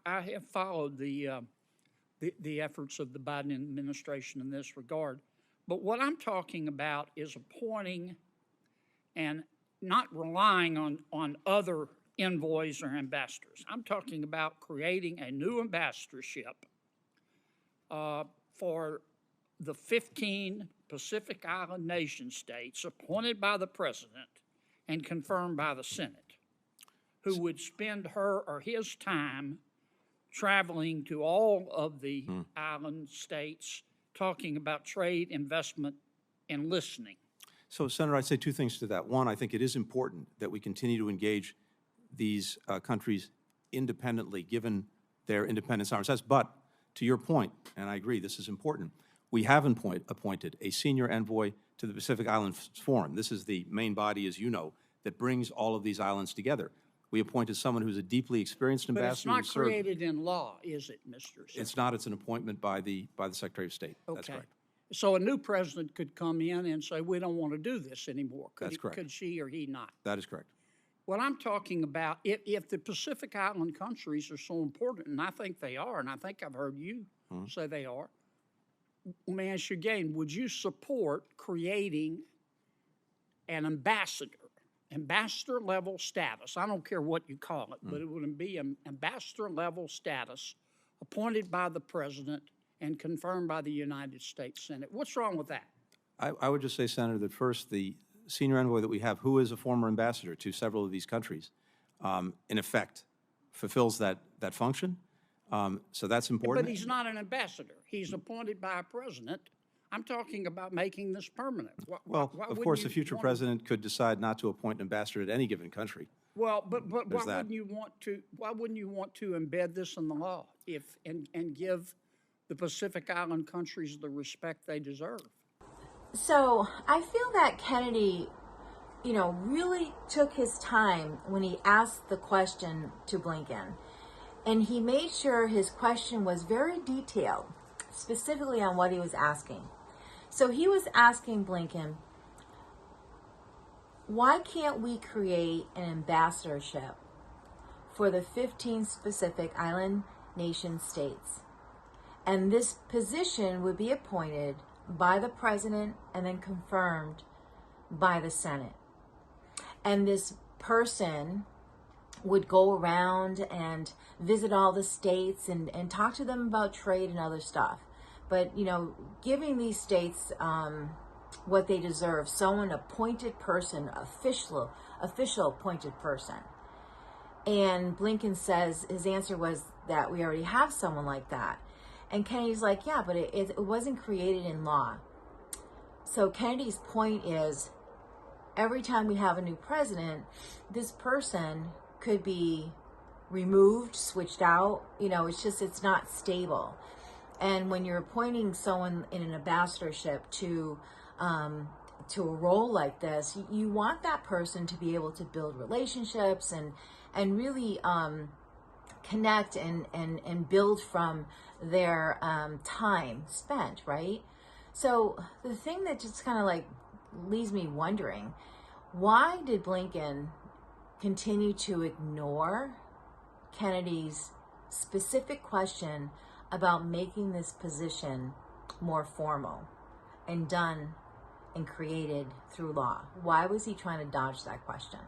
I have followed the efforts of the Biden administration in this regard. But what I'm talking about is appointing and not relying on other envoys or ambassadors. I'm talking about creating a new ambassadorship for the 15 Pacific Island nation states appointed by the president and confirmed by the Senate, who would spend her or his time traveling to all of the island states, talking about trade, investment, and listening. So, Senator, I'd say two things to that. One, I think it is important that we continue to engage these countries independently, given their independent sovereign status. But to your point, and I agree, this is important, we have appointed a senior envoy to the Pacific Islands Forum. This is the main body, as you know, that brings all of these islands together. We appointed someone who's a deeply experienced ambassador. But it's not created in law, is it, Mr. Secretary? It's not. It's an appointment by the Secretary of State. Okay. That's correct. So a new president could come in and say, we don't want to do this anymore. That's correct. Could she or he not? That is correct. What I'm talking about, if the Pacific Island countries are so important, and I think they are, and I think I've heard you say they are, let me ask you again, would you support creating an ambassador level status? I don't care what you call it, but it would be an ambassador level status appointed by the president and confirmed by the United States Senate. What's wrong with that? I would just say, Senator, that first, the senior envoy that we have, who is a former ambassador to several of these countries, in effect, fulfills that function. So that's important. But he's not an ambassador. He's appointed by a president. I'm talking about making this permanent. Well, of course, a future president could decide not to appoint an ambassador at any given country. Well, but why wouldn't you want to? Why wouldn't you want to embed this in the law and give the Pacific Island countries the respect they deserve? So I feel that Kennedy, really took his time when he asked the question to Blinken, and he made sure his question was very detailed, specifically on what he was asking. So he was asking Blinken, why can't we create an ambassadorship for the 15 Pacific Island nation states? And this position would be appointed by the president and then confirmed by the Senate. And this person would go around and visit all the states and talk to them about trade and other stuff. But, giving these states what they deserve, so an appointed person, official appointed person. And Blinken says his answer was that we already have someone like that. And Kennedy's like, yeah, but it wasn't created in law. So Kennedy's point is, every time we have a new president, this person could be removed, switched out. It's not stable. And when you're appointing someone in an ambassadorship to a role like this, you want that person to be able to build relationships and really connect and build from their time spent, right? So the thing that just kind of leaves me wondering, why did Blinken continue to ignore Kennedy's specific question about making this position more formal and done and created through law? Why was he trying to dodge that question?